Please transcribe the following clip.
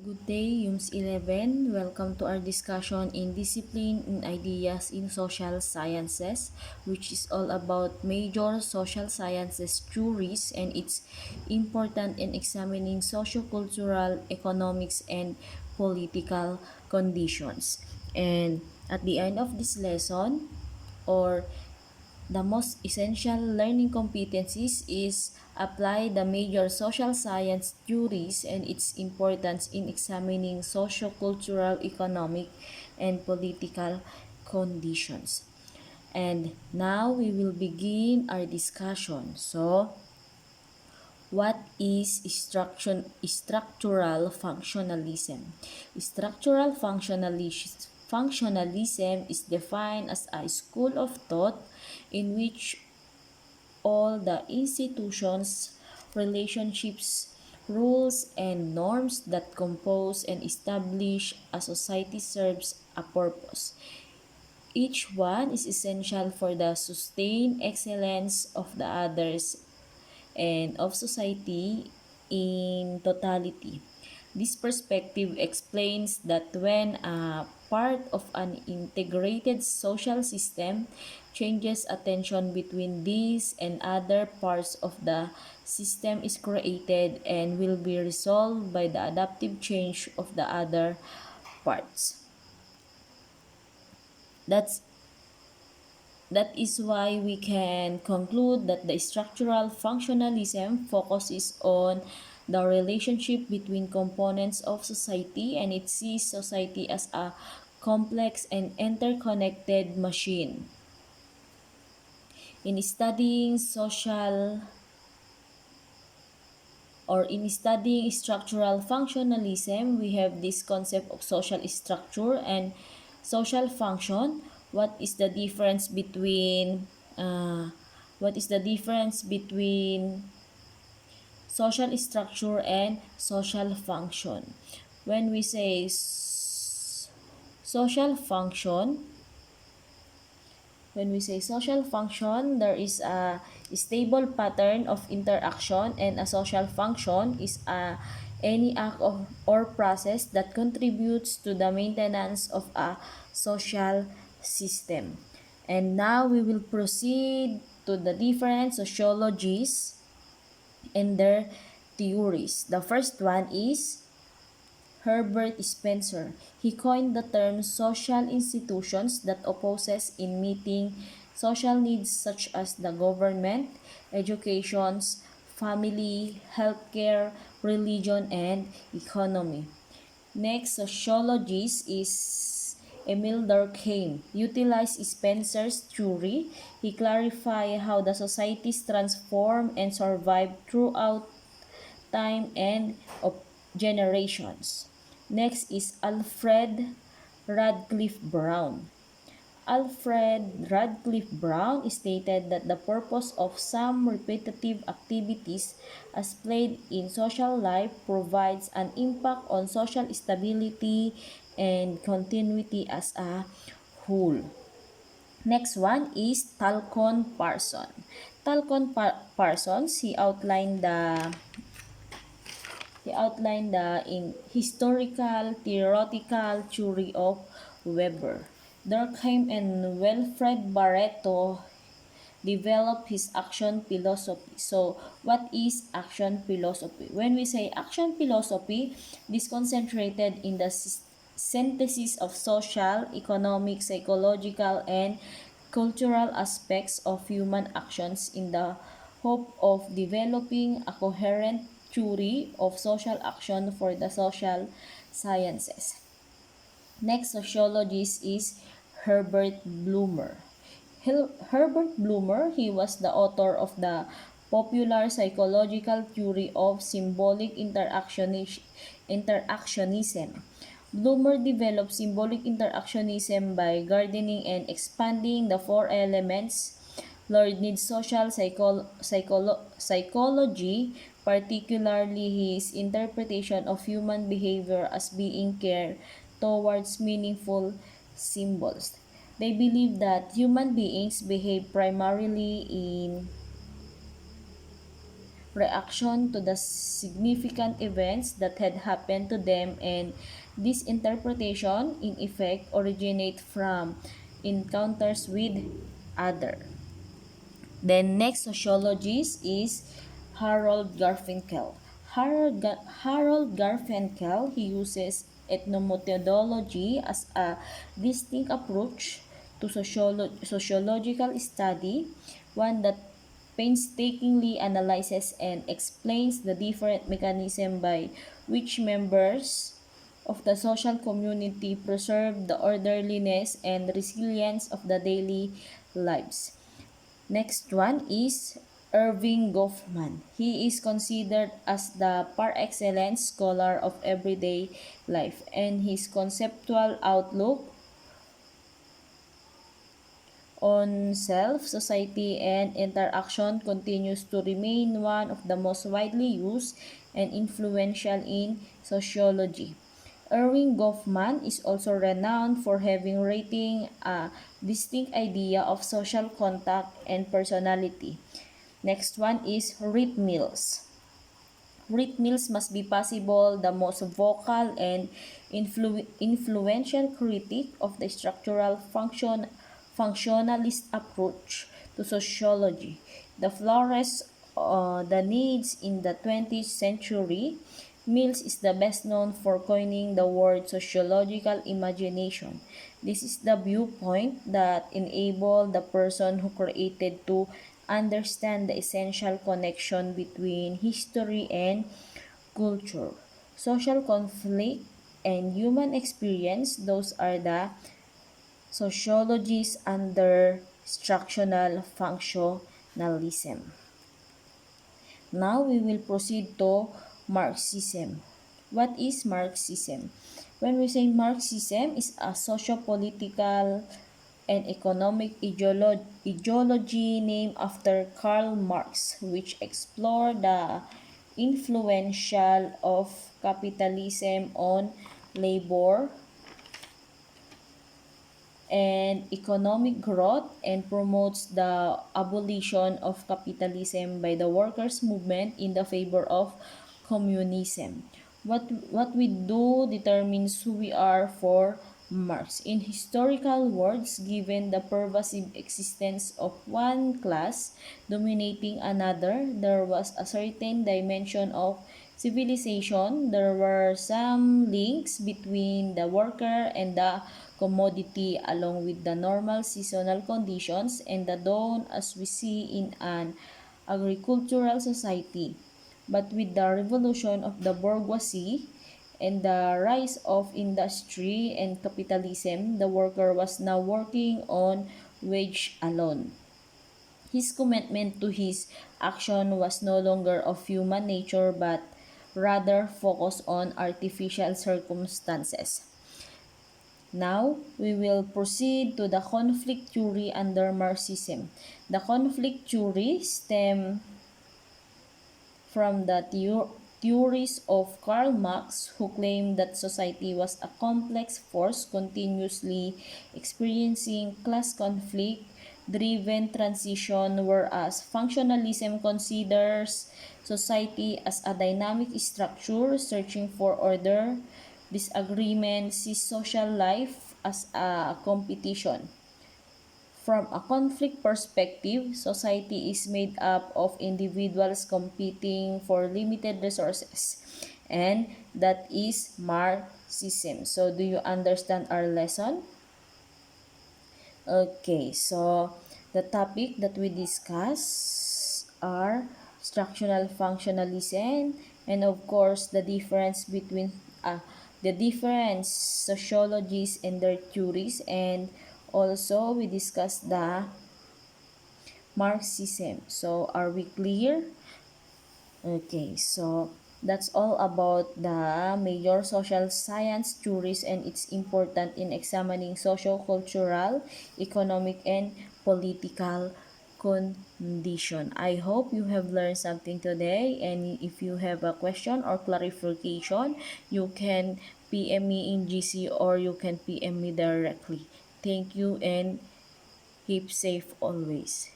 Good day, Yums 11. Welcome to our discussion in Discipline and Ideas in Social Sciences, which is all about major social sciences theories and its important in examining sociocultural, economics, and political conditions. And at the end of this lesson, or the most essential learning competencies is apply the major social science theories and its importance in examining socio-cultural, economic, and political conditions. And now we will begin our discussion. So, what is structural functionalism? Functionalism is defined as a school of thought in which all the institutions, relationships, rules, and norms that compose and establish a society serves a purpose. Each one is essential for the sustained excellence of the others and of society in totality. This perspective explains that when a part of an integrated social system changes, attention between these and other parts of the system is created and will be resolved by the adaptive change of the other parts. That's That is why we can conclude that the structural functionalism focuses on the relationship between components of society, and it sees society as a complex and interconnected machine. In studying social in studying structural functionalism, we have this concept of social structure and social function. What is the difference between uh, what is the difference between social structure and social function? When we say social function, when we say social function, there is a stable pattern of interaction, and a social function is any act of, or process that contributes to the maintenance of a social system. And now we will proceed to the different sociologies and their theories. The first one is Herbert Spencer. He coined the term social institutions that opposes in meeting social needs such as the government, educations, family, healthcare, religion, and economy. Next, sociologist is Emil Durkheim. Utilized Spencer's theory. He clarified how the societies transform and survive throughout time and of generations. Next is Alfred Radcliffe Brown. Alfred Radcliffe Brown stated that the purpose of some repetitive activities as played in social life provides an impact on social stability and continuity as a whole. Next one is Talcon Parsons. Parsons, he outlined the historical theoretical theory of Weber. Durkheim and Wilfred Barreto developed his action philosophy. So, what is action philosophy? When we say action philosophy, this concentrated in the synthesis of social, economic, psychological, and cultural aspects of human actions in the hope of developing a coherent theory of social action for the social sciences. Next sociologist is Herbert Blumer. Herbert Blumer, he was the author of the popular psychological theory of symbolic interactionism. Blumer developed symbolic interactionism by gardening and expanding the four elements learned psychology, particularly his interpretation of human behavior as being care towards meaningful symbols. They believe that human beings behave primarily in reaction to the significant events that had happened to them, and this interpretation in effect originate from encounters with other. Then next sociologist is Harold Garfinkel. Harold Garfinkel, he uses ethnomethodology as a distinct approach to sociological study, one that painstakingly analyzes and explains the different mechanisms by which members of the social community preserve the orderliness and resilience of the daily lives. Next one is Irving Goffman. He is considered as the par excellence scholar of everyday life, and his conceptual outlook on self, society, and interaction continues to remain one of the most widely used and influential in sociology. Erwin Goffman is also renowned for having rating a distinct idea of social contact and personality. Next one is Rip Mills. Rip Mills must be possible the most vocal and influential critic of the functionalist approach to sociology. The flourished the needs in the 20th century. Mills is the best known for coining the word sociological imagination. This is the viewpoint that enabled the person who created to understand the essential connection between history and culture, social conflict, and human experience. Those are the sociologies under structural functionalism. Now we will proceed to Marxism. What is Marxism? When we say Marxism is a socio-political and economic ideology named after Karl Marx, which explored the influential of capitalism on labor and economic growth, and promotes the abolition of capitalism by the workers' movement in the favor of communism. What we do determines who we are for Marx. In historical words, given the pervasive existence of one class dominating another, there was a certain dimension of civilization. There were some links between the worker and the commodity, along with the normal seasonal conditions and the dawn as we see in an agricultural society. But with the revolution of the bourgeoisie and the rise of industry and capitalism, the worker was now working on wage alone. His commitment to his action was no longer of human nature but rather focused on artificial circumstances. Now, we will proceed to the conflict theory under Marxism. The conflict theory stem from the theories of Karl Marx, who claimed that society was a complex force continuously experiencing class conflict driven transition, whereas functionalism considers society as a dynamic structure searching for order. Disagreement sees social life as a competition. From a conflict perspective, society is made up of individuals competing for limited resources, and that is Marxism. So, do you understand our lesson? Okay, so the topic that we discuss are structural functionalism, and of course the difference between the different sociologies and their theories, and also we discussed the Marxism. So are we clear? Okay, so that's all about the major social science theories, and it's important in examining socio-cultural, economic, and political condition. I hope you have learned something today, and if you have a question or clarification, you can PM me in GC or you can PM me directly. Thank you and keep safe always.